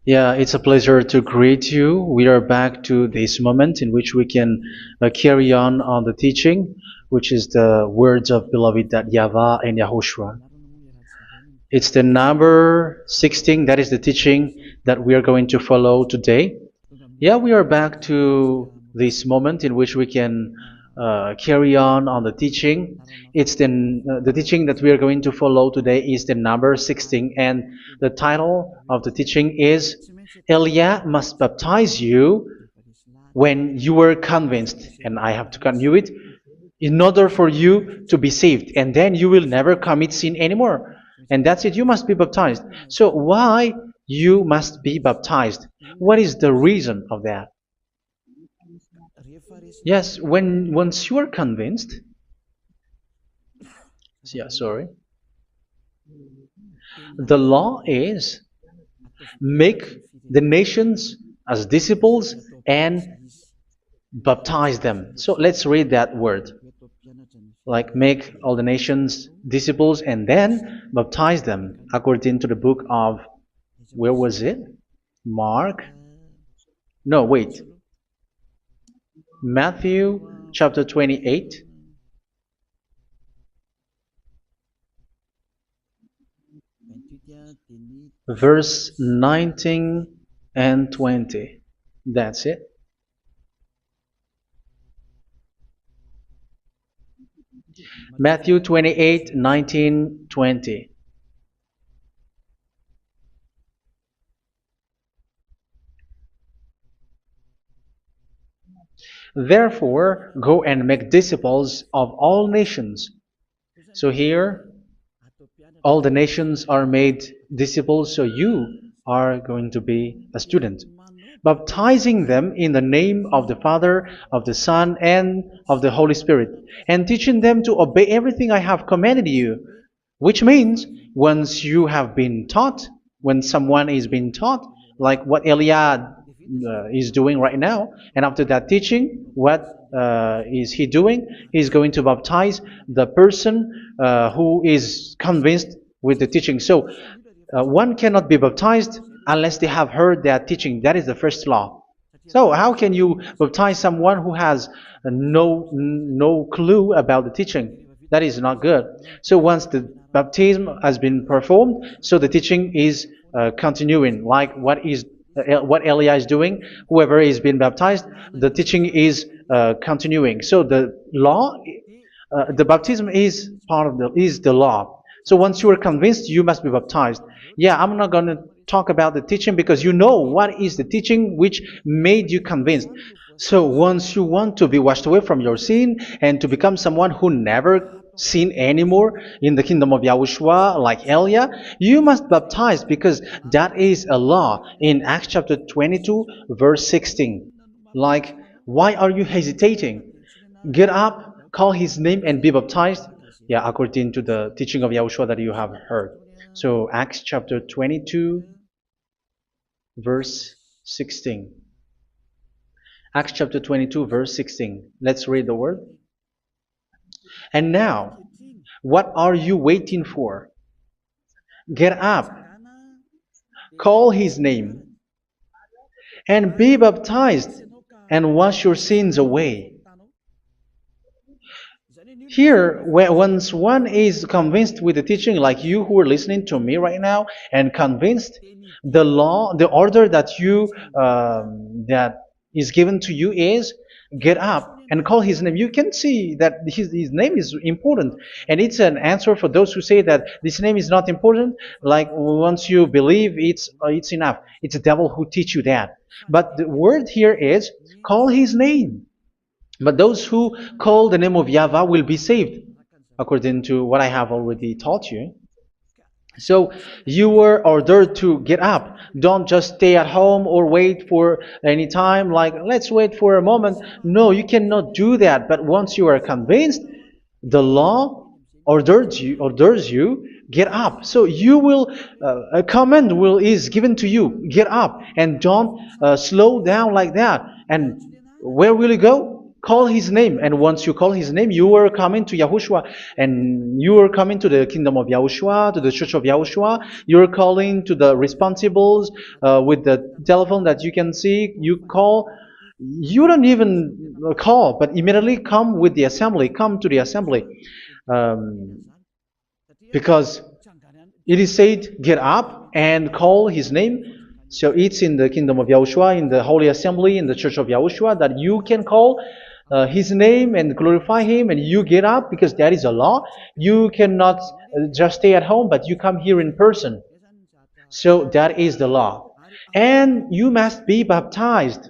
Yeah, it's a pleasure to greet you. We are back to this moment in which we can carry on the teaching, which is the words of beloved that YAHVAH and YAHOSHUA. It's the number 16, that is the teaching that we are going to follow today. Yeah, we are back to this moment in which we can carry on the teaching. It's the teaching that we are going to follow today is the number 16, and the title of the teaching is Elia must baptize you when you were convinced, and I have to continue it, in order for you to be saved, and then you will never commit sin anymore. And that's it, you must be baptized. So why you must be baptized? What is the reason of that? Yes, once you are convinced, yeah, sorry, the law is make the nations as disciples and baptize them. So let's read that word. Like make all the nations disciples and then baptize them according to the book of, where was it? Mark? No, wait. Matthew chapter 28. Verse 19 and 20. That's it. Matthew 28, 19, 20. Therefore, go and make disciples of all nations. So here, all the nations are made disciples, so you are going to be a student. Baptizing them in the name of the Father, of the Son, and of the Holy Spirit, and teaching them to obey everything I have commanded you. Which means, once you have been taught, when someone is being taught, like what Eliad is doing right now, and after that teaching, what is he doing? He's going to baptize the person who is convinced with the teaching. So one cannot be baptized unless they have heard that teaching. That is the first law. So how can you baptize someone who has no clue about the teaching? That is not good. So once the baptism has been performed, so the teaching is continuing. Like what Elijah is doing, whoever is being baptized, the teaching is continuing. So the law, the baptism is part of the law. So once you are convinced, you must be baptized. Yeah, I'm not going to talk about the teaching because you know what is the teaching which made you convinced. So once you want to be washed away from your sin and to become someone who never sin anymore in the kingdom of YAHOSHUA like Elia, you must baptize because that is a law in Acts chapter 22 verse 16. Like, why are you hesitating? Get up, call his name and be baptized. Yeah, according to the teaching of YAHOSHUA that you have heard. So Acts chapter 22 verse 16. Acts chapter 22 verse 16. Let's read the word. And now, what are you waiting for? Get up, call his name, and be baptized, and wash your sins away. Here, once one is convinced with the teaching, like you who are listening to me right now, and convinced, the law, the order that that is given to you is get up and call his name. You can see that his name is important, and it's an answer for those who say that this name is not important. Like once you believe, it's enough. It's the devil who teach you that. But the word here is call his name. But those who call the name of YAHVAH will be saved, according to what I have already taught you. So you were ordered to get up. Don't just stay at home or wait for any time, like let's wait for a moment. No, you cannot do that. But once you are convinced, the law orders you get up. So you will a command is given to you, get up, and don't slow down like that. And where will you go? call his name. And once you call his name, you are coming to Yahushua. And you are coming to the kingdom of Yahushua, to the church of Yahushua. You are calling to the responsibles with the telephone that you can see. You call. You don't even call, but immediately come with the assembly. Come to the assembly. Um, because it is said, get up and call his name. So it's in the kingdom of Yahushua, in the holy assembly, in the church of Yahushua, that you can call his name and glorify him, and you get up, because that is a law. You cannot just stay at home, but you come here in person. So that is the law. And you must be baptized.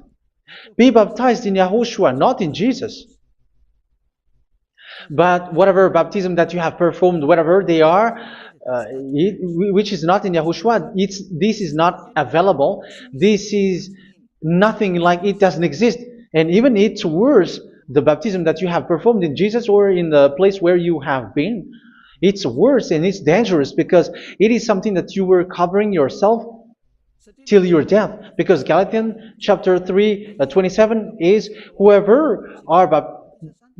Be baptized in Yahushua, not in Jesus. But whatever baptism that you have performed, whatever they are, which is not in Yahushua, this is not available. This is nothing, like it doesn't exist. And even it's worse, the baptism that you have performed in Jesus or in the place where you have been. It's worse and it's dangerous, because it is something that you were covering yourself till your death. Because Galatians chapter 3, 27 is, whoever are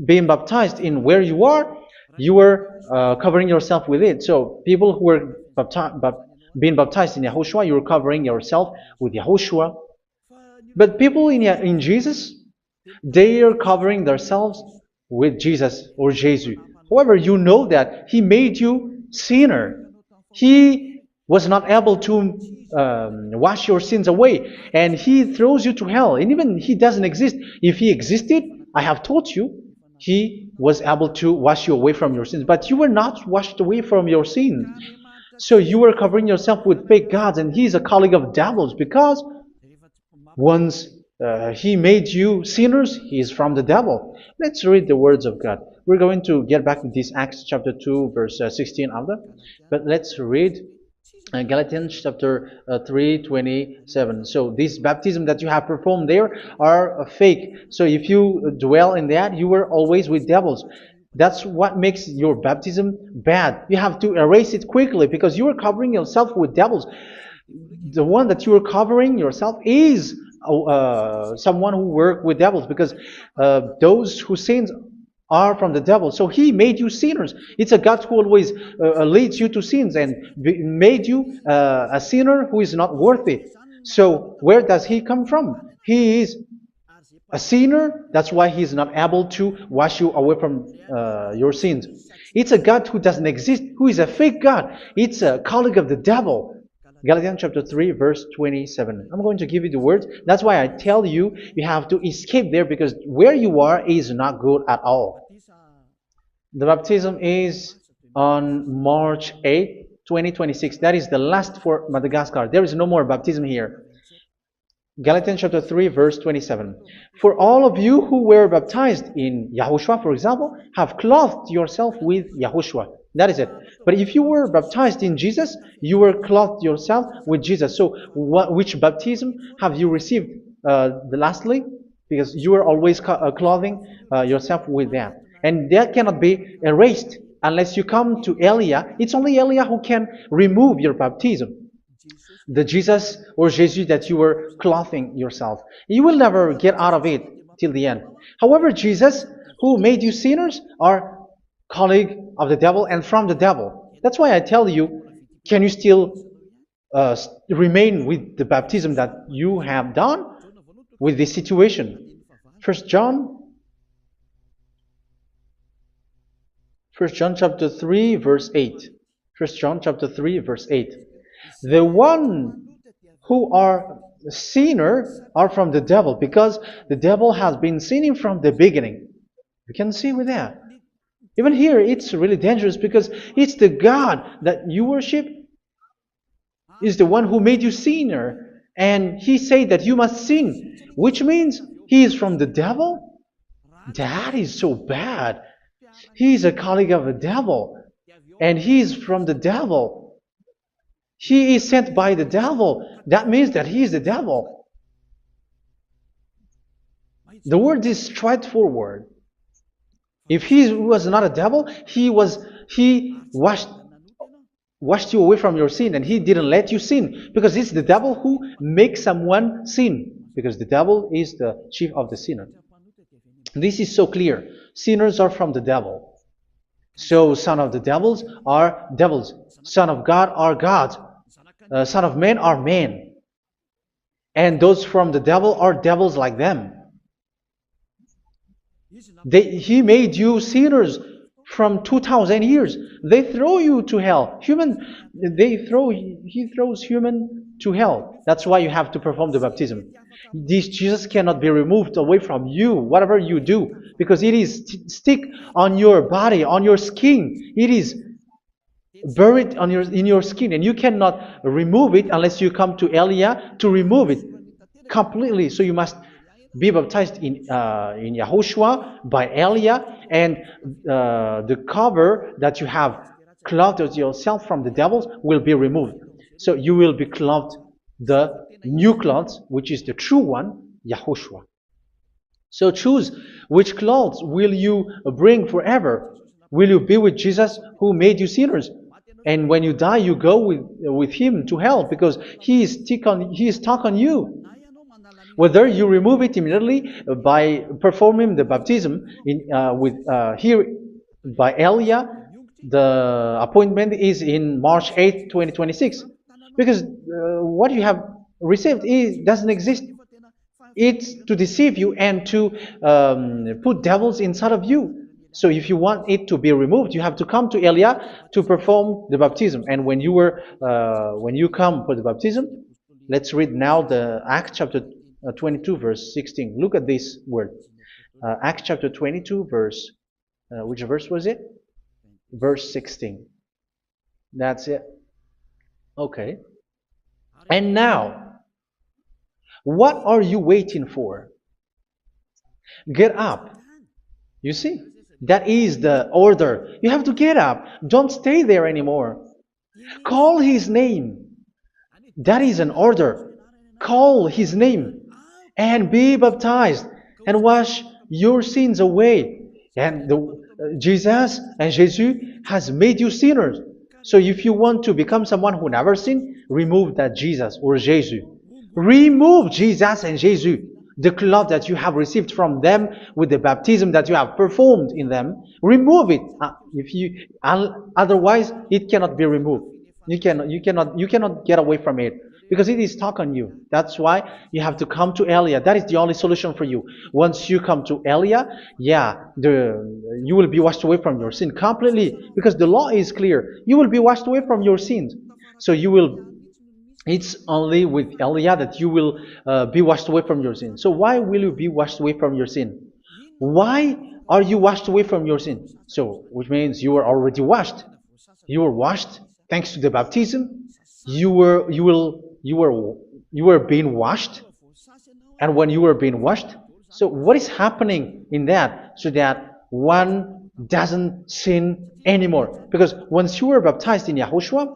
being baptized in where you are covering yourself with it. So people who were being baptized in Yahushua, you're covering yourself with Yahushua. But people in Jesus, they are covering themselves with Jesus or Jesus. However, you know that He made you sinner. He was not able to wash your sins away, and He throws you to hell. And even He doesn't exist. If He existed, I have taught you, He was able to wash you away from your sins. But you were not washed away from your sins. So you were covering yourself with fake gods, and He is a colleague of devils, because once He made you sinners, He is from the devil. Let's read the words of God. We're going to get back to this Acts chapter 2, verse 16 after. But let's read Galatians chapter 3, 27. So this baptism that you have performed there are fake. So if you dwell in that, you were always with devils. That's what makes your baptism bad. You have to erase it quickly, because you are covering yourself with devils. The one that you are covering yourself is someone who works with devils, because those who sins are from the devil. So He made you sinners. It's a God who always leads you to sins, and made you a sinner who is not worthy. So where does He come from? He is a sinner. That's why He is not able to wash you away from your sins. It's a God who doesn't exist, who is a fake God. It's a colleague of the devil. Galatians chapter 3, verse 27. I'm going to give you the words. That's why I tell you, you have to escape there, because where you are is not good at all. The baptism is on March 8, 2026. That is the last for Madagascar. There is no more baptism here. Galatians chapter 3, verse 27. For all of you who were baptized in Yahushua, for example, have clothed yourself with Yahushua. That is it. But if you were baptized in Jesus, you were clothed yourself with Jesus. So which baptism have you received lastly? Because you are always clothing yourself with that. And that cannot be erased unless you come to Eliah. It's only Eliah who can remove your baptism. The Jesus or Jesus that you were clothing yourself. You will never get out of it till the end. However, Jesus, who made you sinners, are colleague of the devil and from the devil. That's why I tell you, can you still remain with the baptism that you have done with this situation? First John chapter 3, verse 8. First John chapter 3, verse 8. The one who are sinner are from the devil, because the devil has been sinning from the beginning. You can see with that. Even here, it's really dangerous, because it's the God that you worship is the one who made you sinner, and He said that you must sin, which means He is from the devil. That is so bad. He is a colleague of the devil, and He is from the devil. He is sent by the devil. That means that He is the devil. The word is straightforward. If He was not a devil, He washed you away from your sin, and He didn't let you sin, because it's the devil who makes someone sin, because the devil is the chief of the sinner. This is so clear. Sinners are from the devil. So son of the devils are devils. Son of God are gods. Son of men are men. And those from the devil are devils like them. He made you sinners from 2,000 years. They throw you to hell. He throws human to hell. That's why you have to perform the baptism. This Jesus cannot be removed away from you, whatever you do, because it is stick on your body, on your skin. It is buried in your skin, and you cannot remove it unless you come to Elia to remove it completely. So you must be baptized in YAHOSHUA by Elia, and the cover that you have clothed yourself from the devils will be removed. So you will be clothed the new clothes, which is the true one, YAHOSHUA. So choose which clothes will you bring forever. Will you be with Jesus who made you sinners? And when you die, you go with him to hell because he is stuck on you. Whether you remove it immediately by performing the baptism here by Elia, the appointment is in March 8, 2026. Because what you have received doesn't exist. It's to deceive you and to put devils inside of you. So if you want it to be removed, you have to come to Elia to perform the baptism. And when you come for the baptism, let's read now the Acts chapter 22 verse 16. Look at this word. Acts chapter 22 verse, which verse was it? Verse 16. That's it. Okay. And now, what are you waiting for? Get up. You see, that is the order. You have to get up. Don't stay there anymore. Call his name. That is an order. Call his name and be baptized and wash your sins away. And Jesus has made you sinners. So if you want to become someone who never sinned, remove that Jesus or Jesus. Remove Jesus and Jesus, the cloth that you have received from them with the baptism that you have performed in them. Remove it. Otherwise, it cannot be removed. You cannot get away from it because it is stuck on you. That's why you have to come to Elia. That is the only solution for you. Once you come to Elia, you will be washed away from your sin completely because the law is clear. You will be washed away from your sins. So it's only with Elia that you will be washed away from your sin. So why will you be washed away from your sin? Why are you washed away from your sin? So, which means you were already washed. You were washed thanks to the baptism. You were being washed, and when you were being washed, so what is happening in that? So that one doesn't sin anymore. Because once you were baptized in YAHOSHUA,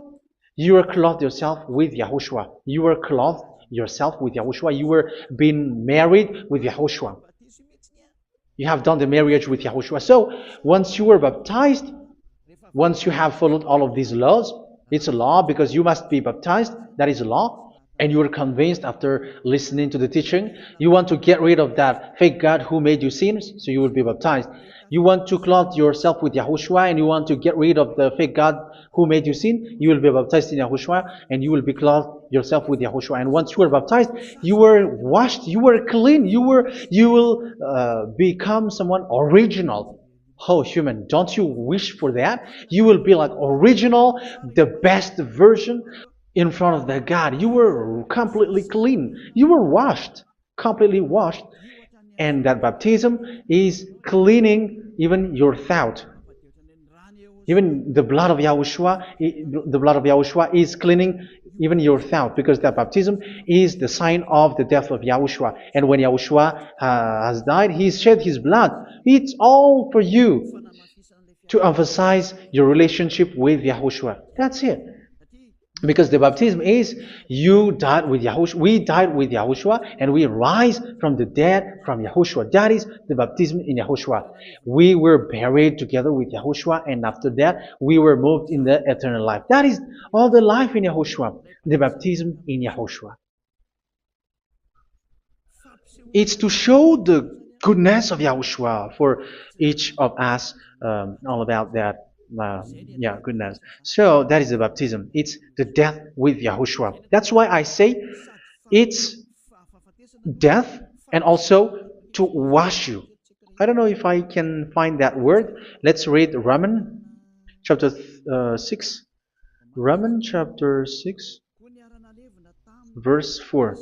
you were clothed yourself with YAHOSHUA. You were clothed yourself with YAHOSHUA. You were being married with YAHOSHUA. You have done the marriage with YAHOSHUA. So once you were baptized, once you have followed all of these laws, it's a law because you must be baptized. That is a law. And you are convinced after listening to the teaching, you want to get rid of that fake God who made you sinners, so you will be baptized. You want to clothe yourself with YAHOSHUA and you want to get rid of the fake God who made you sin, you will be baptized in YAHOSHUA and you will be clothed yourself with YAHOSHUA. And once you are baptized, you were washed, you were clean, you will become someone original. Oh, human, don't you wish for that? You will be like original, the best version in front of the God. You were completely clean. You were washed, completely washed. And that baptism is cleaning even your thought. Even the blood of YAHOSHUA is cleaning even your thought, because that baptism is the sign of the death of YAHOSHUA. And when YAHOSHUA has died, he shed his blood. It's all for you to emphasize your relationship with YAHOSHUA. That's it. Because the baptism is you died with YAHOSHUA, we died with YAHOSHUA, and we rise from the dead from YAHOSHUA. That is the baptism in YAHOSHUA. We were buried together with YAHOSHUA, and after that we were moved in the eternal life. That is all the life in YAHOSHUA, the baptism in YAHOSHUA. It's to show the goodness of Yahushua for each of us, all about that. Uh, yeah, goodness. So that is the baptism. It's the death with Yahushua. That's why I say it's death and also to wash you. I don't know if I can find that word. Let's read Romans chapter 6. Romans chapter 6, verse 4.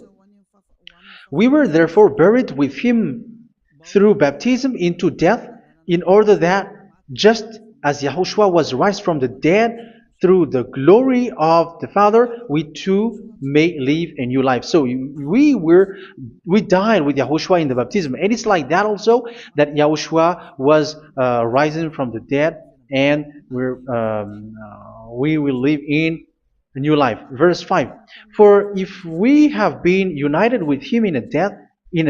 We were therefore buried with him through baptism into death, in order that, just as Yahushua was raised from the dead through the glory of the Father, we too may live a new life. So we died with Yahushua in the baptism, and it's like that also that Yahushua was rising from the dead, and we will live in a new life. Verse 5. For if we have been united with him in a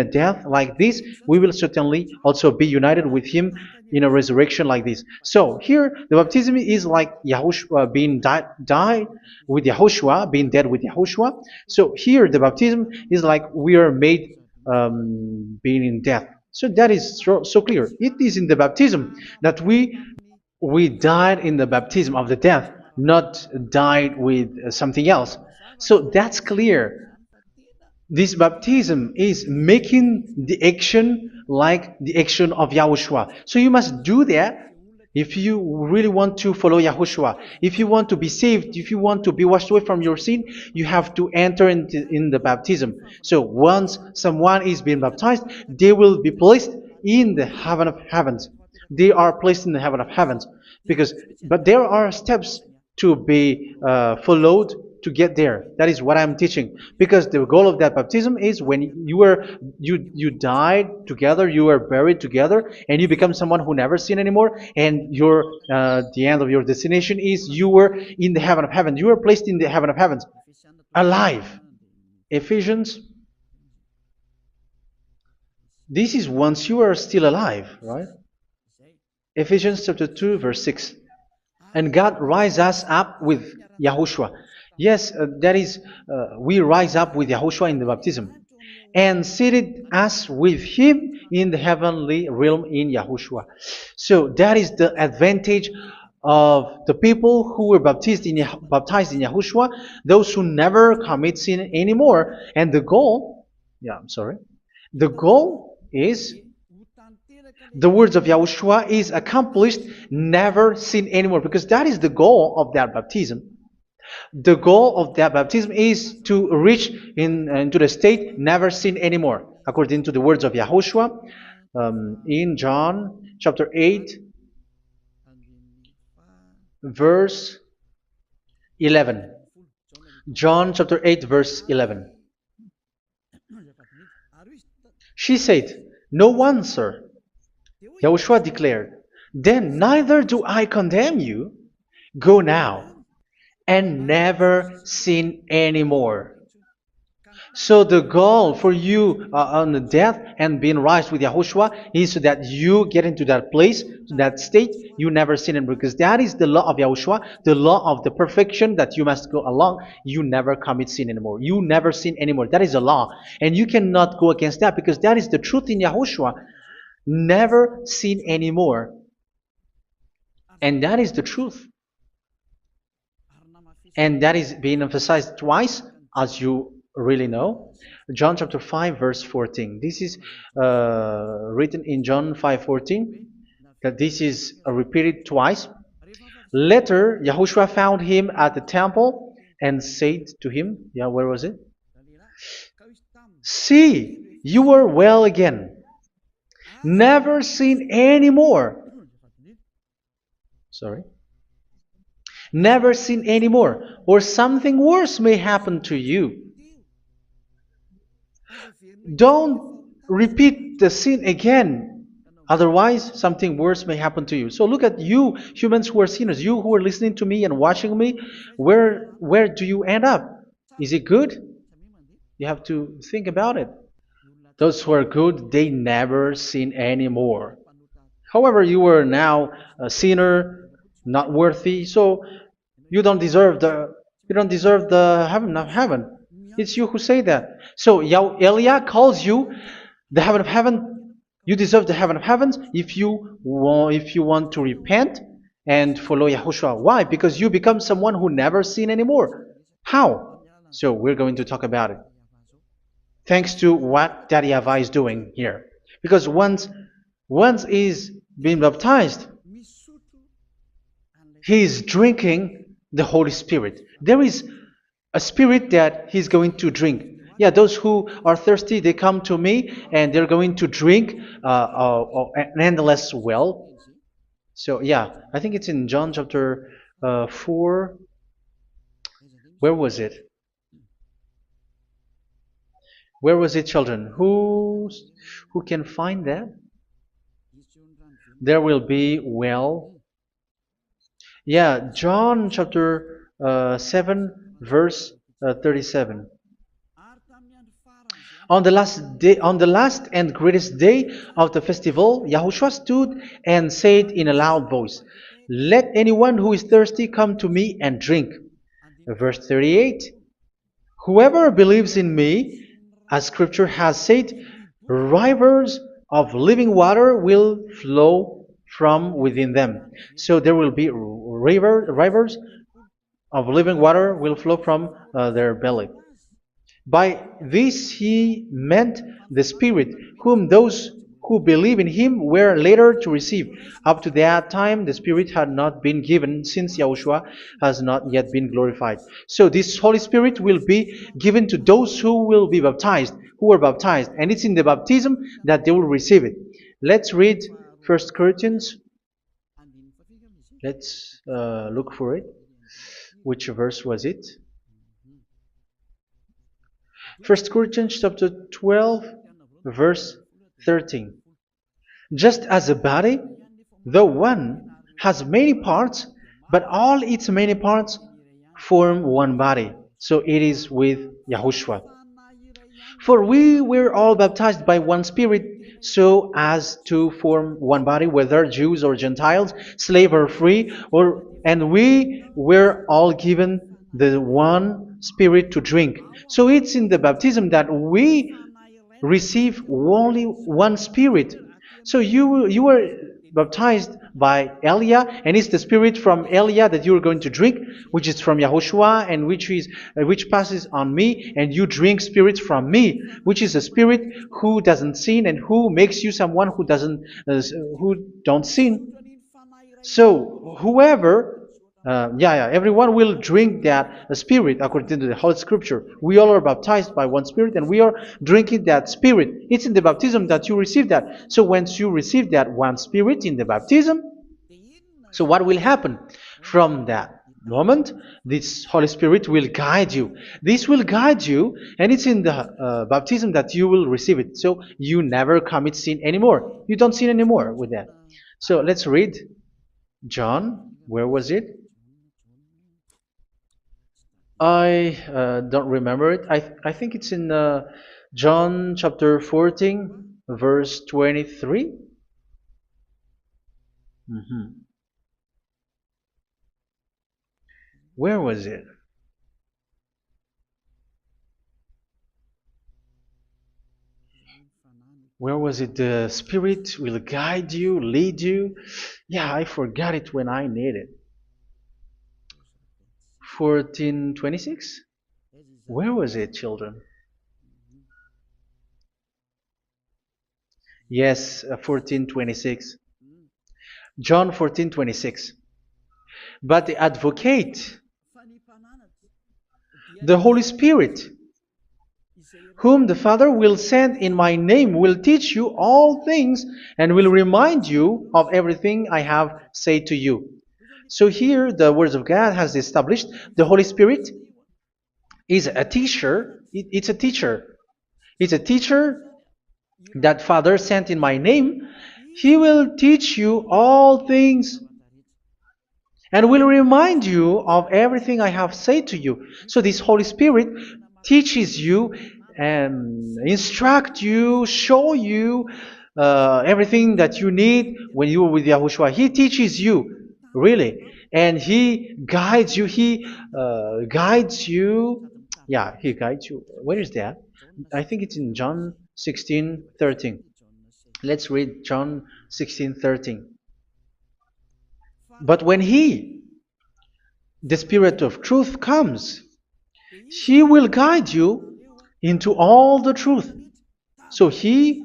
death like this, we will certainly also be united with him in a resurrection like this. So here the baptism is like Yahushua being died with Yahushua, being dead with Yahushua. So here the baptism is like we are made being in death. So that is so clear. It is in the baptism that we died in the baptism of the death, not died with something else. So that's clear. This baptism is making the action like the action of Yahushua. So you must do that if you really want to follow Yahushua. If you want to be saved, if you want to be washed away from your sin, you have to enter in the baptism. So once someone is being baptized, they will be placed in the heaven of heavens. They are placed in the heaven of heavens, but there are steps to be followed to get there. That is what I'm teaching. Because the goal of that baptism is when you died together, you were buried together, and you become someone who never sin anymore. And the end of your destination is you were in the heaven of heaven. You were placed in the heaven of heavens, alive. Ephesians. This is once you are still alive, right? Ephesians chapter 2, verse 6. And God rise us up with Yahushua. Yes, that is, we rise up with Yahushua in the baptism. And seated us with him in the heavenly realm in Yahushua. So that is the advantage of the people who were baptized in Yahushua, those who never commit sin anymore. And the goal, the goal is the words of Yahushua is accomplished, never sin anymore, because that is the goal of that baptism. The goal of that baptism is to reach into the state never sin anymore, according to the words of Yahushua in John chapter 8, verse 11. John chapter 8, verse 11. She said, "No one, sir." Yahushua declared, "Then neither do I condemn you. Go now and never sin anymore." So the goal for you on the death and being raised with Yahushua is so that you get into that place, to that state, you never sin anymore. Because that is the law of Yahushua, the law of the perfection that you must go along. You never commit sin anymore. You never sin anymore. That is a law. And you cannot go against that because that is the truth in Yahushua. Never sin anymore. And that is the truth. And that is being emphasized twice, as you really know. John chapter 5, verse 14. This is written in John 5:14, that this is repeated twice. Later, Yahushua found him at the temple and said to him, where was it? "See, you are well again. Never sin anymore." Never sin anymore, or something worse may happen to you. Don't repeat the sin again. Otherwise, something worse may happen to you. So look at you, humans who are sinners, you who are listening to me and watching me. Where do you end up? Is it good? You have to think about it. Those who are good, they never sin anymore. However, you are now a sinner, not worthy, so you don't deserve the heaven of heaven. It's you who say that. So Eliah calls you the heaven of heaven. You deserve the heaven of heavens if you want to repent and follow Yahushua. Why? Because you become someone who never sin anymore. How? So we're going to talk about it. Thanks to what Daddy YAHVAH is doing here. Because once he's been baptized, he's drinking the Holy Spirit. There is a spirit that he's going to drink. Yeah, those who are thirsty, they come to me and they're going to drink an endless well. So yeah, I think it's in John chapter 4. Where was it? Where was it, children? Who can find that? There will be well. Yeah, John chapter 7, verse 37. On the last and greatest day of the festival, Yahushua stood and said in a loud voice, "Let anyone who is thirsty come to me and drink." Verse 38. Whoever believes in me, as scripture has said, rivers of living water will flow from within them. So there will be rivers of living water will flow from their belly. By this he meant the Spirit, whom those who believe in him were later to receive. Up to that time, the Spirit had not been given, since Yahushua has not yet been glorified. So this Holy Spirit will be given to those who will be baptized, who are baptized. And it's in the baptism that they will receive it. Let's read 1 Corinthians. Let's look for it. Which verse was it? 1 Corinthians chapter 12, verse 13. Just as a body, though one, has many parts, but all its many parts form one body. So it is with Yahushua. For we were all baptized by one Spirit, so as to form one body, whether Jews or Gentiles, slave or free, and we were all given the one Spirit to drink. So it's in the baptism that we receive only one Spirit. So you were baptized by Elia, and it's the Spirit from Elia that you are going to drink, which is from Yahushua, and which passes on me, and you drink Spirit from me, which is a Spirit who doesn't sin and who makes you someone who don't sin. So whoever everyone will drink that Spirit according to the Holy Scripture. We all are baptized by one Spirit, and we are drinking that Spirit. It's in the baptism that you receive that. So once you receive that one Spirit in the baptism, so what will happen? From that moment, this Holy Spirit will guide you. This will guide you, and it's in the baptism that you will receive it. So you never commit sin anymore. You don't sin anymore with that. So let's read John. Where was it? I don't remember it. I think it's in John chapter 14, verse 23. Where was it? Where was it? The Spirit will guide you, lead you. Yeah, I forgot it when I need it. 14:26? Where was it, children? Yes, 14:26. John 14:26. But the Advocate, the Holy Spirit, whom the Father will send in my name, will teach you all things and will remind you of everything I have said to you. So here the words of God has established the Holy Spirit is a teacher. It's a teacher. It's a teacher that Father sent in my name. He will teach you all things and will remind you of everything I have said to you. So this Holy Spirit teaches you and instruct you, show you everything that you need when you are with Yahushua. He teaches you, really. And He guides you. He guides you. Yeah, He guides you. Where is that? I think it's in John 16:13. Let's read John 16:13. But when He, the Spirit of truth, comes, He will guide you into all the truth. So He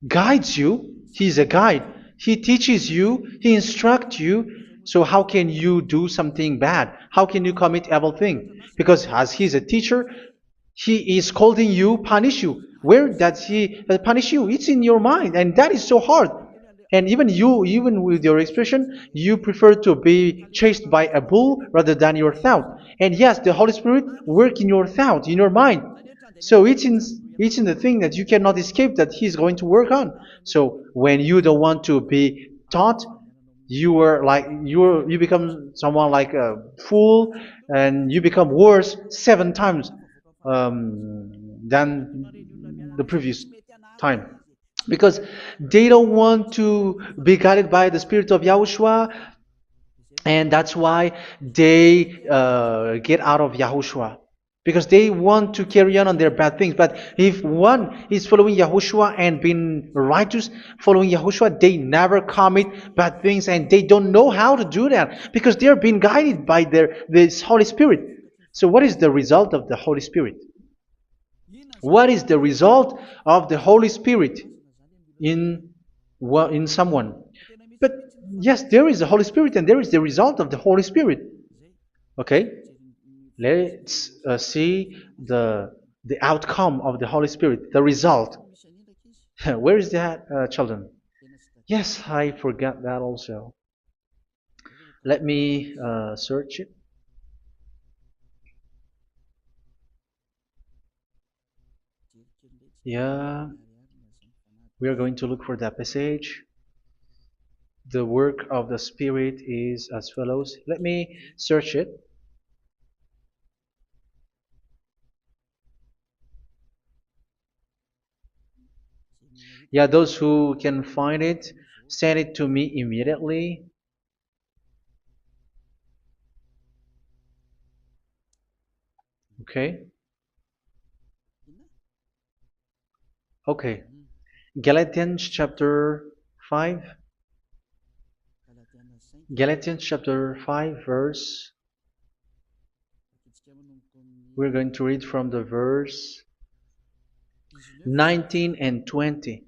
guides you. He's a guide. He teaches you. He instructs you. So how can you do something bad? How can you commit evil thing? Because as He's a teacher, He is scolding you, punish you. Where does He punish you? It's in your mind, and that is so hard. And even you, even with your expression, you prefer to be chased by a bull rather than your thought. And yes, the Holy Spirit work in your thought, in your mind. So it's in the thing that you cannot escape that He's going to work on. So when you don't want to be taught, you become someone like a fool, and you become worse 7 times than the previous time, because they don't want to be guided by the Spirit of Yahushua, and that's why they get out of Yahushua, because they want to carry on their bad things. But if one is following Yahushua and being righteous, following Yahushua, they never commit bad things, and they don't know how to do that because they are being guided by this Holy Spirit. So what is the result of the Holy Spirit? What is the result of the Holy Spirit in in someone? But yes, there is the Holy Spirit, and there is the result of the Holy Spirit. Okay, let's see the outcome of the Holy Spirit, the result. Where is that, children? Yes, I forgot that also. Let me search it. Yeah, we are going to look for that passage. The work of the Spirit is as follows. Let me search it. Yeah, those who can find it, send it to me immediately. Okay. Okay. Galatians chapter 5. Galatians chapter 5 verse. We're going to read from the verse 19 and 20.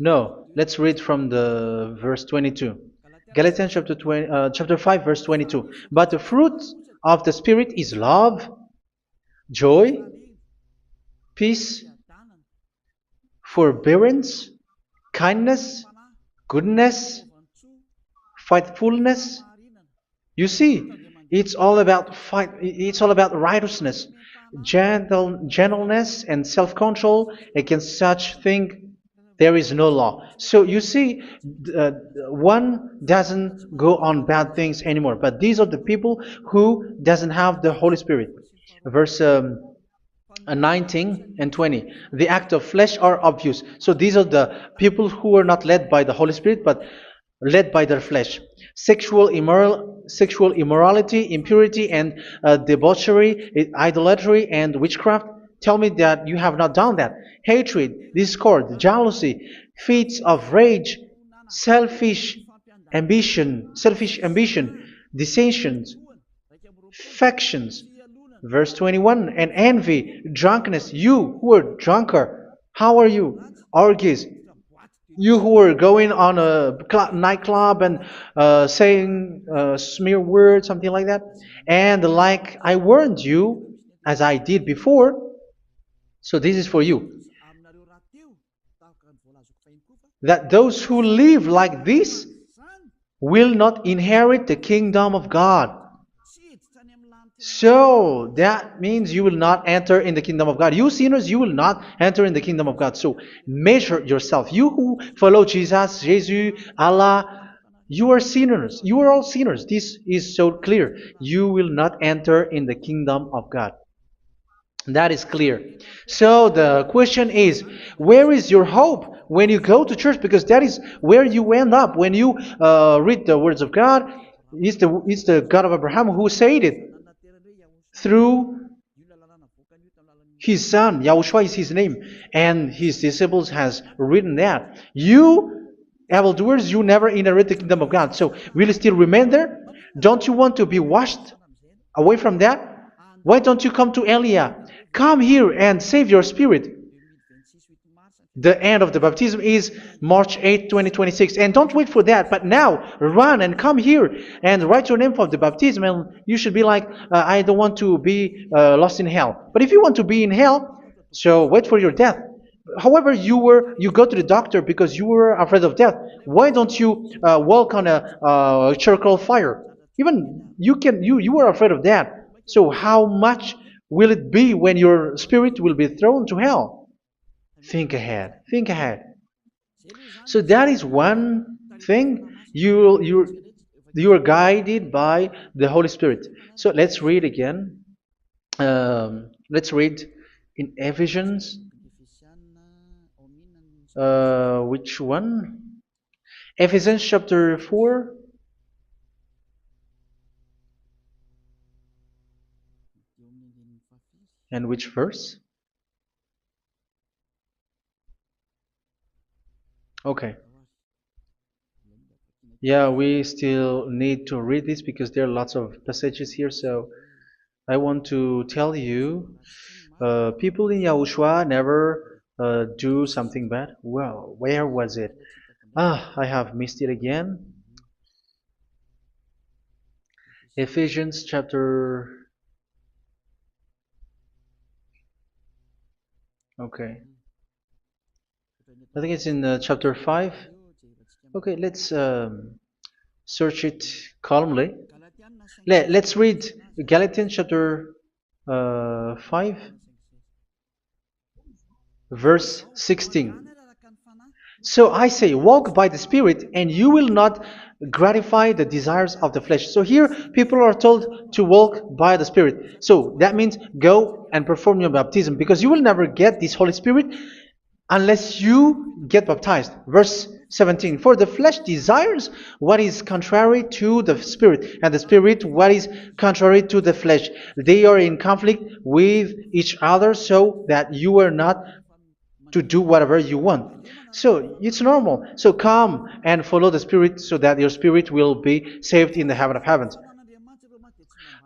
No, let's read from the verse 22. Galatians chapter 5 verse 22. But the fruit of the Spirit is love, joy, peace, forbearance, kindness, goodness, faithfulness. You see, it's all about fight. It's all about righteousness, gentleness, and self-control. Against such thing, there is no law. So you see, uh, one doesn't go on bad things anymore. But these are the people who doesn't have the Holy Spirit. Verse 19 and 20. The act of flesh are obvious. So these are the people who are not led by the Holy Spirit, but led by their flesh. Sexual immorality, impurity, and debauchery, idolatry, and witchcraft. Tell me that you have not done that. Hatred, discord, jealousy, fits of rage, selfish ambition, dissensions, factions. Verse 21, and envy, drunkenness. You who are drunkard, how are you? Orgies. You who are going on a nightclub and saying smear words, something like that. And like I warned you, as I did before, so this is for you, that those who live like this will not inherit the kingdom of God. So that means you will not enter in the kingdom of God. You sinners, you will not enter in the kingdom of God. So measure yourself. You who follow Jesus, Allah, you are sinners. You are all sinners. This is so clear. You will not enter in the kingdom of God. That is clear. So the question is, where is your hope when you go to church? Because that is where you end up when you read the words of God. It's the God of Abraham who said it through His son, Yahushua is his name, and his disciples has written that. You evildoers, you never inherit the kingdom of God. So will you still remain there? Don't you want to be washed away from that? Why don't you come to Elia? Come here and save your spirit. The end of the baptism is March 8th, 2026. And don't wait for that, but now run and come here and write your name for the baptism. And you should be like, I don't want to be lost in hell. But if you want to be in hell, so wait for your death. However, you go to the doctor because you were afraid of death. Why don't you walk on a charcoal fire? Even you were afraid of that. So how much will it be when your spirit will be thrown to hell? Think ahead. Think ahead. So that is one thing. You are guided by the Holy Spirit. So let's read again. Let's read in Ephesians. Which one? Ephesians chapter 4. And which verse? Okay. Yeah, we still need to read this because there are lots of passages here. So I want to tell you, people in Yahushua never do something bad. Well, where was it? I have missed it again. Ephesians chapter. Okay. I think it's in chapter 5. Okay, let's search it calmly. Let's read Galatians chapter 5, verse 16. So I say, walk by the Spirit, and you will not gratify the desires of the flesh. So here, people are told to walk by the Spirit. So that means go and perform your baptism, because you will never get this Holy Spirit unless you get baptized. Verse 17. For the flesh desires what is contrary to the Spirit, and the Spirit what is contrary to the flesh. They are in conflict with each other, so that you are not to do whatever you want. So it's normal. So come and follow the Spirit so that your spirit will be saved in the heaven of heavens.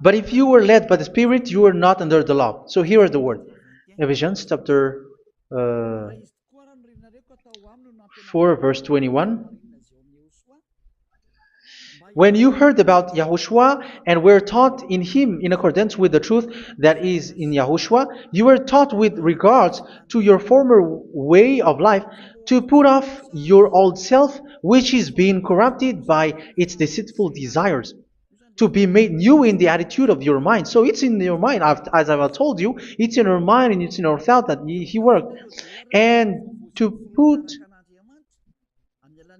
But if you were led by the Spirit, you are not under the law. So here are the word. Ephesians chapter 4 verse 21. When you heard about Yahushua and were taught in him in accordance with the truth that is in Yahushua, you were taught with regards to your former way of life to put off your old self, which is being corrupted by its deceitful desires, to be made new in the attitude of your mind. So it's in your mind, as I've told you, it's in your mind and it's in your thought that he worked. And to put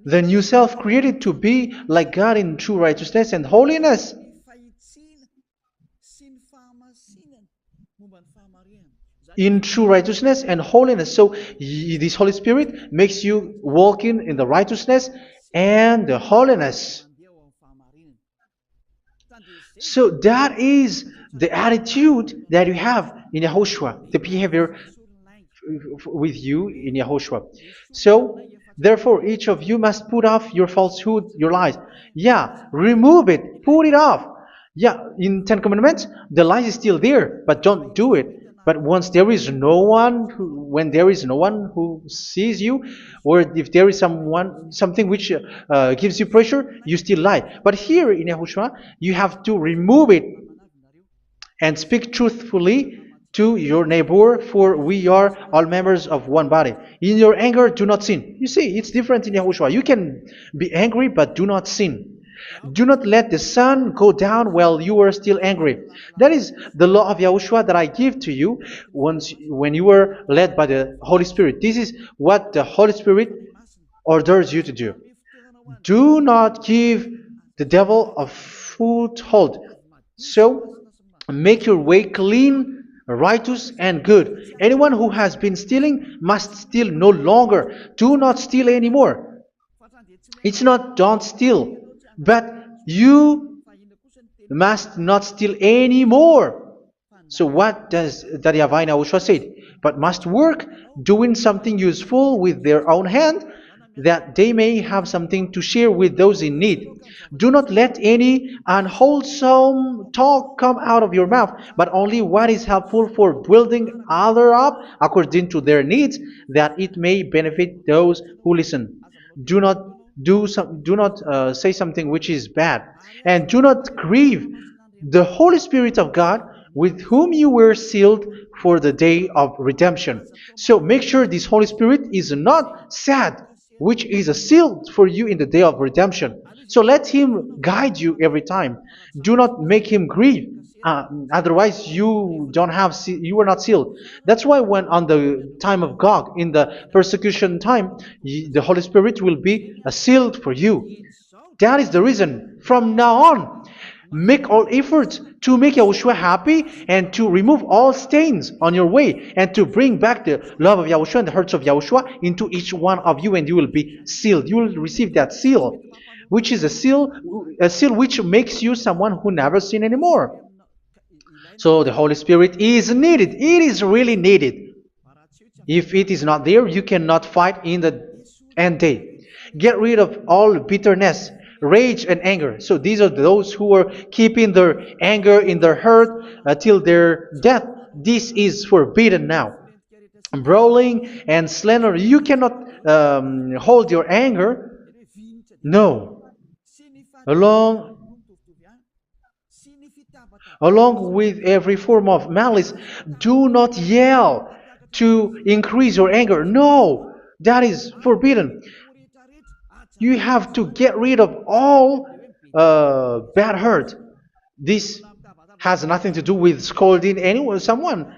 the new self created to be like God in true righteousness and holiness. In true righteousness and holiness. So this Holy Spirit makes you walk in the righteousness and the holiness. So that is the attitude that you have in Yahushua, the behavior with you in Yahushua. So therefore, each of you must put off your falsehood, your lies. Yeah, remove it, put it off. Yeah, in Ten Commandments, the lie is still there, but don't do it. But once there is no one, when there is no one who sees you, or if there is something which gives you pressure, you still lie. But here in Yahushua, you have to remove it and speak truthfully to your neighbor, for we are all members of one body. In your anger, do not sin. You see, it's different in Yahushua. You can be angry, but do not sin. Do not let the sun go down while you are still angry. That is the law of Yahushua that I give to you when you were led by the Holy Spirit. This is what the Holy Spirit orders you to do. Do not give the devil a foothold. So, make your way clean, righteous, and good. Anyone who has been stealing must steal no longer. Do not steal anymore. It's not don't steal, but you must not steal anymore. So what does the YAHVAH in YAHOSHUA say? But must work doing something useful with their own hand, that they may have something to share with those in need. Do not let any unwholesome talk come out of your mouth, but only what is helpful for building other up according to their needs, that it may benefit those who listen. Do not do not say something which is bad, and do not grieve the Holy Spirit of God, with whom you were sealed for the day of redemption. So make sure this Holy Spirit is not sad, which is a seal for you in the day of redemption. So let Him guide you every time. Do not make Him grieve. Otherwise, you are not sealed. That's why when on the time of God, in the persecution time, the Holy Spirit will be a sealed for you. That is the reason. From now on, make all efforts to make Yahushua happy and to remove all stains on your way and to bring back the love of Yahushua and the hearts of Yahushua into each one of you, and you will be sealed. You will receive that seal, which is a seal which makes you someone who never sin anymore. So the Holy Spirit is needed. It is really needed. If it is not there, you cannot fight in the end day. Get rid of all bitterness, rage, and anger. So these are those who are keeping their anger in their heart till their death. This is forbidden now. Brawling and slander. You cannot hold your anger. No. Along Along with every form of malice, do not yell to increase your anger. No, that is forbidden. You have to get rid of all bad hurt. This has nothing to do with scolding anyone, someone.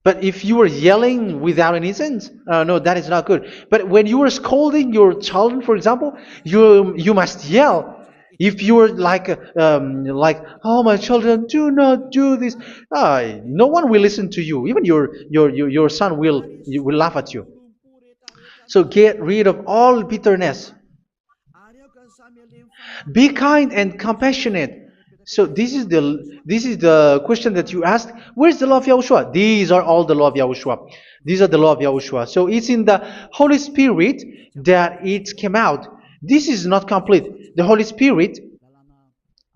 But if you are yelling without any sense, no, that is not good. But when you are scolding your children, for example, you must yell. If you are like, oh my children, do not do this, no one will listen to you. Even your son will laugh at you. So get rid of all bitterness. Be kind and compassionate. So this is the question that you asked. Where's the law of Yahushua? These are all the law of Yahushua. These are the law of Yahushua. So it's in the Holy Spirit that it came out. This is not complete. The Holy Spirit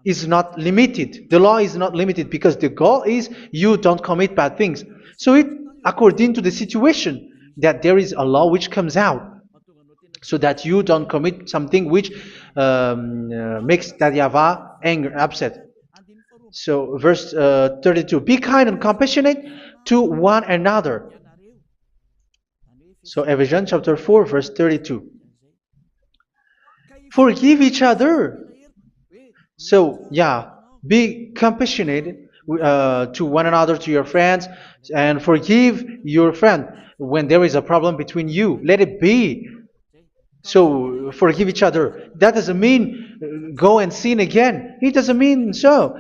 is not limited. The law is not limited because the goal is you don't commit bad things. So it according to the situation that there is a law which comes out, so that you don't commit something which makes that YAHVAH angry, upset. So verse 32, be kind and compassionate to one another. So Ephesians chapter 4 verse 32. Forgive each other. So yeah, be compassionate to one another, to your friends, and forgive your friend when there is a problem between you. Let it be. So forgive each other. That doesn't mean go and sin again. It doesn't mean so.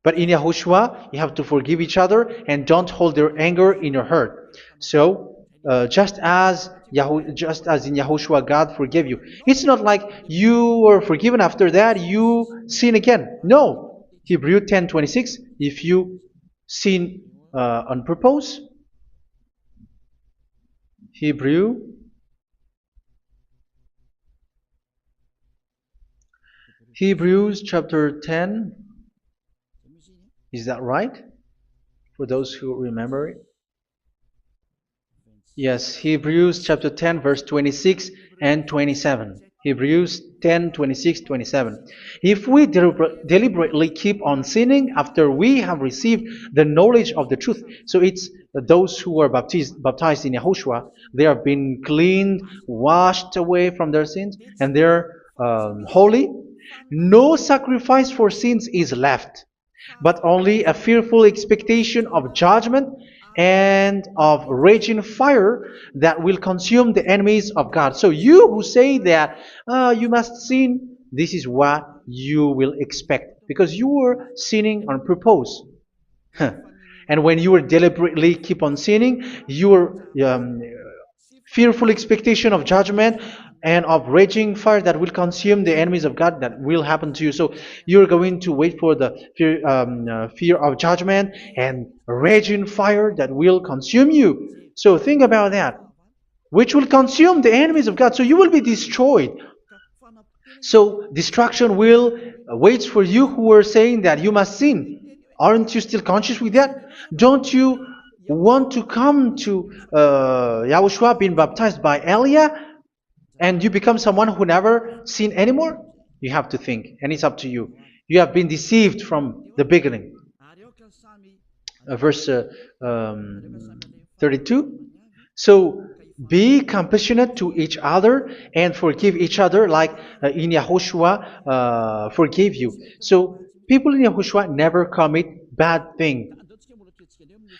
But in Yahushua, you have to forgive each other and don't hold their anger in your heart. So just as in Yahushua, God forgave you. It's not like you were forgiven after that you sin again. No. Hebrew 10:26. If you sin on purpose, Hebrews chapter 10. Is that right? For those who remember it? Yes, Hebrews chapter 10 verse 26 and 27. Hebrews 10, 26, 27. If we deliberately keep on sinning after we have received the knowledge of the truth, so it's those who are baptized in Yahushua, they have been cleaned, washed away from their sins, and they're holy. No sacrifice for sins is left, but only a fearful expectation of judgment and of raging fire that will consume the enemies of God. So you who say that you must sin, this is what you will expect, because you were sinning on purpose. And when you were deliberately keep on sinning, you were fearful expectation of judgment and of raging fire that will consume the enemies of God that will happen to you. So you're going to wait for the fear of judgment and raging fire that will consume you. So think about that, which will consume the enemies of God. So you will be destroyed. So destruction will wait for you who are saying that you must sin. Aren't you still conscious with that? Don't you want to come to Yahushua being baptized by Elia and you become someone who never sin anymore? You have to think, and it's up to you. You have been deceived from the beginning. Verse 32. So be compassionate to each other and forgive each other like in Yahushua forgave you. So people in Yahushua never commit bad thing.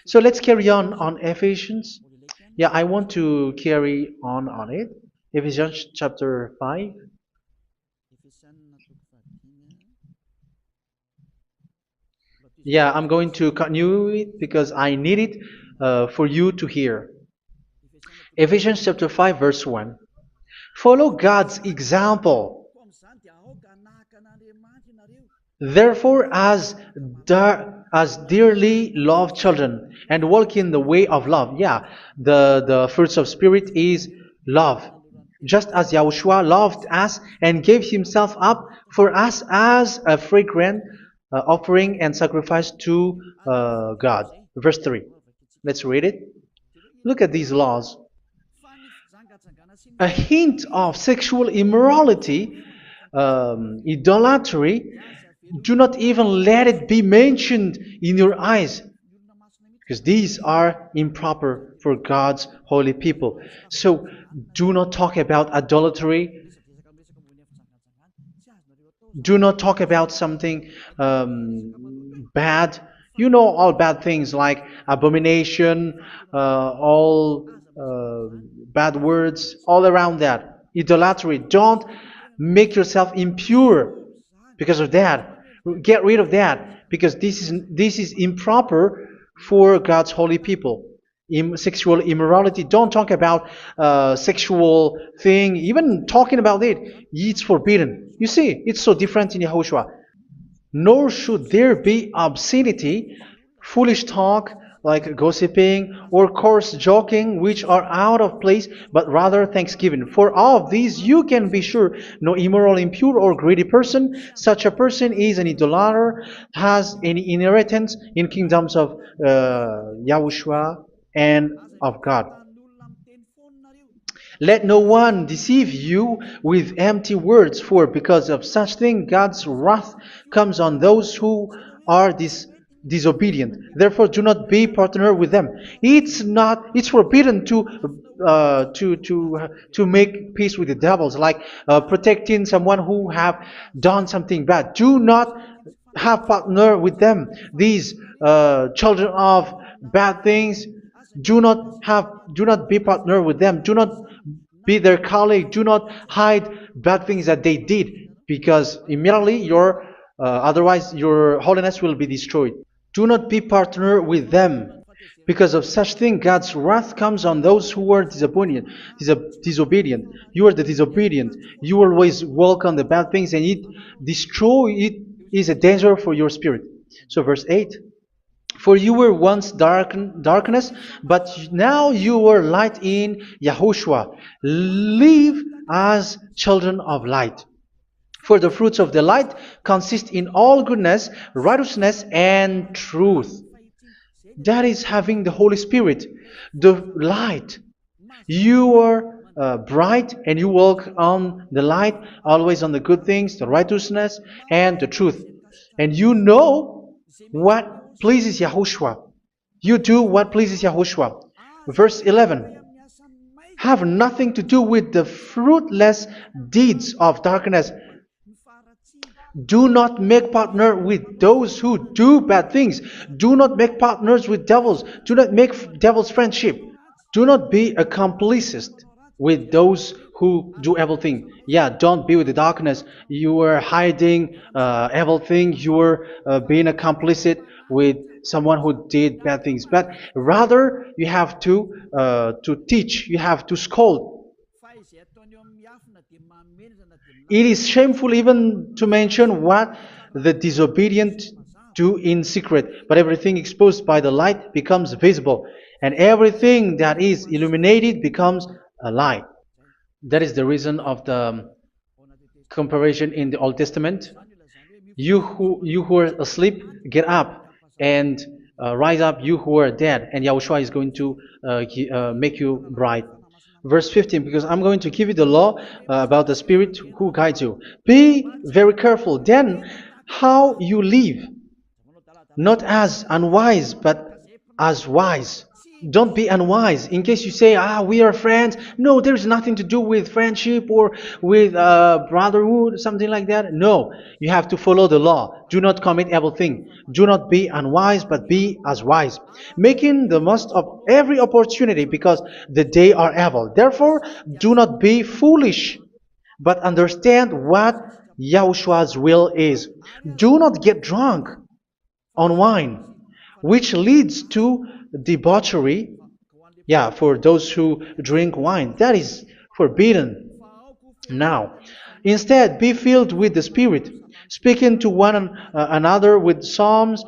So let's carry on Ephesians. Yeah, I want to carry on it. Ephesians chapter 5. Yeah, I'm going to continue it because I need it for you to hear. Ephesians chapter 5 verse 1. Follow God's example. Therefore, as dearly loved children, and walk in the way of love. Yeah, the fruits of spirit is love. Just as Yahushua loved us and gave himself up for us as a fragrant offering and sacrifice to God. Verse 3. Let's read it. Look at these laws. A hint of sexual immorality, idolatry, do not even let it be mentioned in your eyes, because these are improper for God's holy people. So do not talk about idolatry. Do not talk about something bad. You know all bad things like abomination, all bad words, all around that. Idolatry. Don't make yourself impure because of that. Get rid of that because this is improper for God's holy people. Sexual immorality. Don't talk about sexual thing. Even talking about it, it's forbidden. You see, it's so different in Yahushua. Nor should there be obscenity, foolish talk like gossiping or coarse joking, which are out of place, but rather thanksgiving. For of these you can be sure: no immoral, impure, or greedy person, such a person is an idolater, has any inheritance in kingdoms of Yahushua and of God. Let no one deceive you with empty words, for because of such thing God's wrath comes on those who are disobedient. Therefore, do not be partner with them. It's forbidden to make peace with the devils, like protecting someone who have done something bad. Do not have partner with them. These children of bad things, do not be partner with them. Do not be their colleague. Do not hide bad things that they did, because immediately otherwise your holiness will be destroyed. Do not be partner with them. Because of such thing, God's wrath comes on those who are disobedient. You are the disobedient. You always walk on the bad things, and it is a danger for your spirit. So verse 8. For you were once darkness, but now you are light in Yahushua. Live as children of light. For the fruits of the light consist in all goodness, righteousness, and truth. That is having the Holy Spirit, the light. You are bright and you walk on the light, always on the good things, the righteousness, and the truth. And you know what pleases Yahushua. You do what pleases Yahushua. Verse 11. Have nothing to do with the fruitless deeds of darkness. Do not make partner with those who do bad things. Do not make partners with devils. Do not make devil's friendship. Do not be accomplices with those who do evil thing. Yeah, don't be with the darkness. You are hiding evil thing. You are being a complicit with someone who did bad things, but rather you have to teach, you have to scold. It is shameful even to mention what the disobedient do in secret, but everything exposed by the light becomes visible, and everything that is illuminated becomes a light. That is the reason of the comparison in the Old Testament. You who are asleep, get up and rise up, you who are dead, and Yahushua is going to make you bright. Verse 15, because I'm going to give you the law about the Spirit who guides you. Be very careful then how you live, not as unwise, but as wise. Don't be unwise. In case you say, we are friends. No, there's nothing to do with friendship or with brotherhood, something like that. No, you have to follow the law. Do not commit evil thing. Do not be unwise, but be as wise, making the most of every opportunity, because the day are evil. Therefore, do not be foolish, but understand what Yahushua's will is. Do not get drunk on wine, which leads to debauchery. Yeah, for those who drink wine, that is forbidden now. Instead, be filled with the Spirit, speaking to one another with psalms,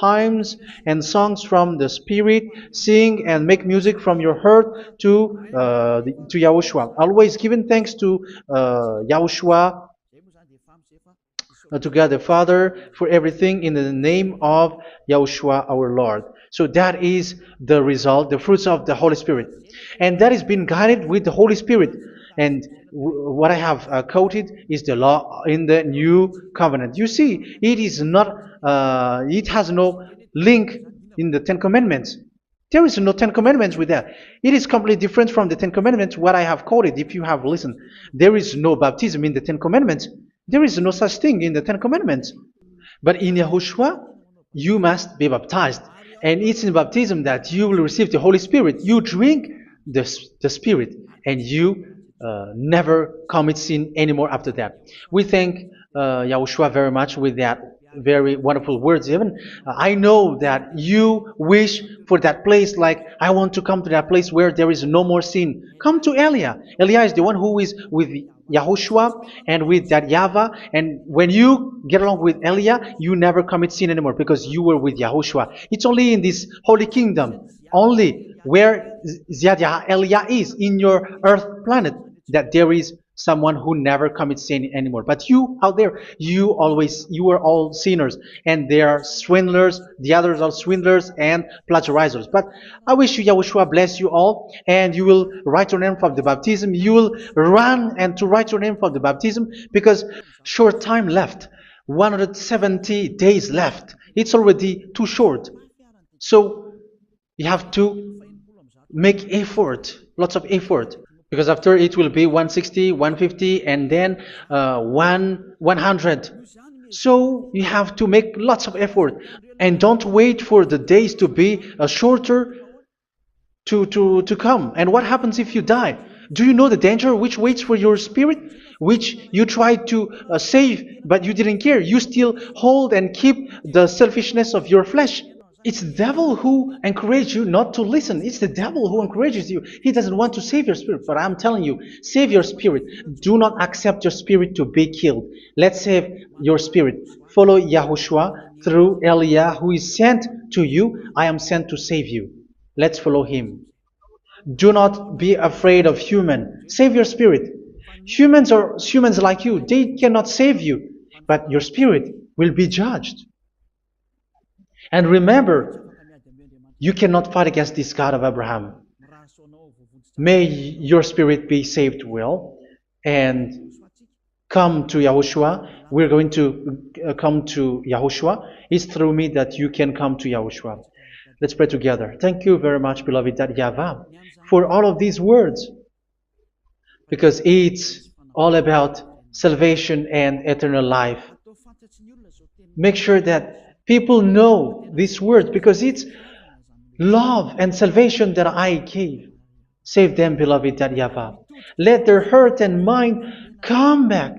hymns, and songs from the Spirit. Sing and make music from your heart to Yahushua. Always giving thanks to Yahushua, to God the Father, for everything in the name of Yahushua our Lord. So that is the result, the fruits of the Holy Spirit. And that is being guided with the Holy Spirit. And what I have quoted is the law in the new covenant. You see, it is not, it has no link in the Ten Commandments. There is no Ten Commandments with that. It is completely different from the Ten Commandments, what I have quoted, if you have listened. There is no baptism in the Ten Commandments. There is no such thing in the Ten Commandments. But in Yahushua, you must be baptized. And it's in baptism that you will receive the Holy Spirit. You drink the Spirit, and you never commit sin anymore after that. We thank Yahushua very much with that very wonderful words. Even I know that you wish for that place, like I want to come to that place where there is no more sin. Come to Elia. Elia is the one who is with Yahushua and with that YAHVAH, and when you get along with Elia, you never commit sin anymore because you were with Yahushua. It's only in this holy kingdom, only where Ziad Elia is, in your earth planet, that there is someone who never commits sin anymore. But you out there, you are all sinners, and they are swindlers. The others are swindlers and plagiarizers. But I wish you, Yahushua, bless you all, and you will write your name for the baptism. You will run and to write your name for the baptism, because short time left, 170 days left. It's already too short. So you have to make effort, lots of effort, because after it will be 160, 150, and then 100. So you have to make lots of effort, and don't wait for the days to be shorter to come. And what happens if you die? Do you know the danger which waits for your spirit, which you tried to save, but you didn't care? You still hold and keep the selfishness of your flesh. It's the devil who encourages you not to listen. It's the devil who encourages you. He doesn't want to save your spirit. But I'm telling you, save your spirit. Do not accept your spirit to be killed. Let's save your spirit. Follow Yahushua through Elia, who is sent to you. I am sent to save you. Let's follow him. Do not be afraid of human. Save your spirit. Humans are humans like you. They cannot save you. But your spirit will be judged. And remember, you cannot fight against this God of Abraham. May your spirit be saved well and come to Yahushua. We're going to come to Yahushua. It's through me that you can come to Yahushua. Let's pray together. Thank you very much, beloved YAHVAH, for all of these words, because it's all about salvation and eternal life. Make sure that people know these words, because it's love and salvation that I gave. Save them, beloved YAHVAH. Let their heart and mind come back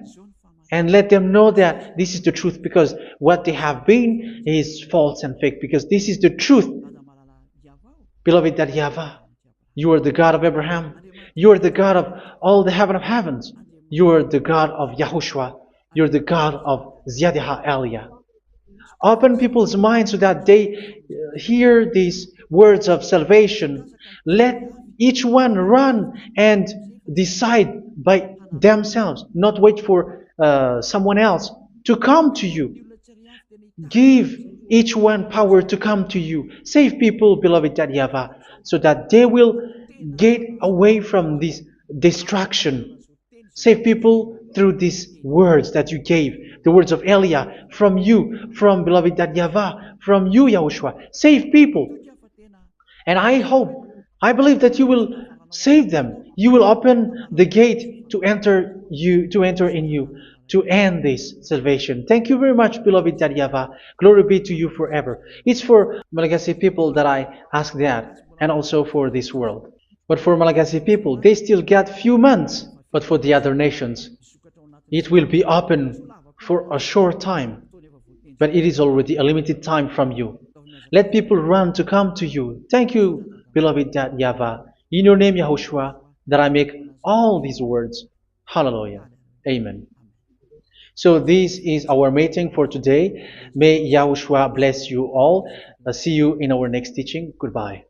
And let them know that this is the truth, because what they have been is false and fake, because this is the truth. Beloved, that YAHVAH, you are the God of Abraham. You are the God of all the heaven of heavens. You are the God of YAHOSHUA. You are the God of Ziyadiha Aliyah. Open people's minds so that they hear these words of salvation. Let each one run and decide by themselves, not wait for someone else to come to you. Give each one power to come to you. Save people, beloved YAHVAH, so that they will get away from this distraction. Save people through these words that you gave, the words of Elia, from you, from beloved YAHVAH, from you, Yahushua. Save people. And I hope, I believe that you will save them. You will open the gate to enter in you, to end this salvation. Thank you very much, beloved YAHVAH. Glory be to you forever. It's for Malagasy people that I ask that, and also for this world. But for Malagasy people, they still got few months. But for the other nations, it will be open for a short time. But it is already a limited time from you. Let people run to come to you. Thank you, beloved YAHVAH. In your name, Yahushua, that I make all these words. Hallelujah. Amen. So this is our meeting for today. May Yahushua bless you all. See you in our next teaching. Goodbye.